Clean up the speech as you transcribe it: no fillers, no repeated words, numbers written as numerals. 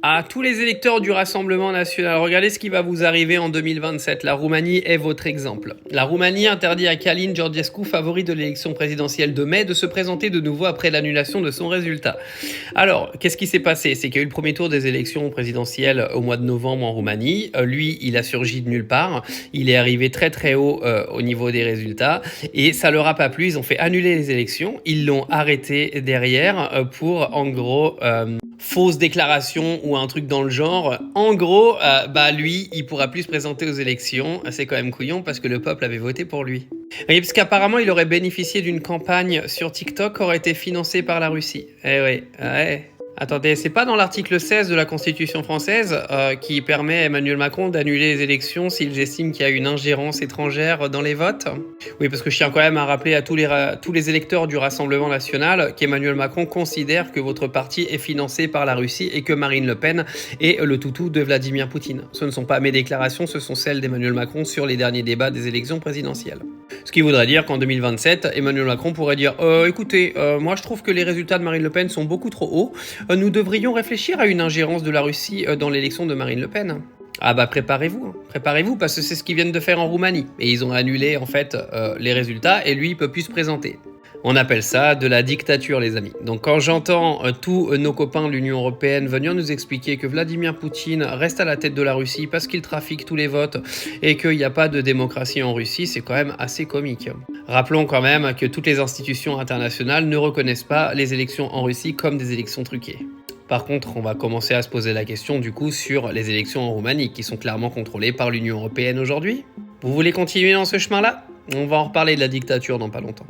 À tous les électeurs du Rassemblement national, regardez ce qui va vous arriver en 2027. La Roumanie est votre exemple. La Roumanie interdit à Călin Georgescu, favori de l'élection présidentielle de mai, de se présenter de nouveau après l'annulation de son résultat. Alors, qu'est-ce qui s'est passé? C'est qu'il y a eu le premier tour des élections présidentielles au mois de novembre en Roumanie. Lui, il a surgi de nulle part. Il est arrivé très très haut au niveau des résultats. Et ça leur a pas plu. Ils ont fait annuler les élections. Ils l'ont arrêté derrière pour, en gros... fausse déclaration ou un truc dans le genre. En gros, lui, il pourra plus se présenter aux élections. C'est quand même couillon parce que le peuple avait voté pour lui. Oui, parce qu'apparemment, il aurait bénéficié d'une campagne sur TikTok qui aurait été financée par la Russie. Eh oui, ouais. Attendez, c'est pas dans l'article 16 de la Constitution française qui permet à Emmanuel Macron d'annuler les élections s'ils estiment qu'il y a une ingérence étrangère dans les votes? Oui, parce que je tiens quand même à rappeler à tous les électeurs du Rassemblement national qu'Emmanuel Macron considère que votre parti est financé par la Russie et que Marine Le Pen est le toutou de Vladimir Poutine. Ce ne sont pas mes déclarations, ce sont celles d'Emmanuel Macron sur les derniers débats des élections présidentielles. Ce qui voudrait dire qu'en 2027, Emmanuel Macron pourrait dire écoutez, moi je trouve que les résultats de Marine Le Pen sont beaucoup trop hauts. Nous devrions réfléchir à une ingérence de la Russie dans l'élection de Marine Le Pen. Ah bah préparez-vous parce que c'est ce qu'ils viennent de faire en Roumanie. Et ils ont annulé en fait les résultats et lui il peut plus se présenter. On appelle ça de la dictature, les amis. Donc quand j'entends tous nos copains de l'Union européenne venir nous expliquer que Vladimir Poutine reste à la tête de la Russie parce qu'il trafique tous les votes et qu'il n'y a pas de démocratie en Russie, c'est quand même assez comique. Rappelons quand même que toutes les institutions internationales ne reconnaissent pas les élections en Russie comme des élections truquées. Par contre, on va commencer à se poser la question du coup sur les élections en Roumanie qui sont clairement contrôlées par l'Union européenne aujourd'hui. Vous voulez continuer dans ce chemin-là? On va en reparler de la dictature dans pas longtemps.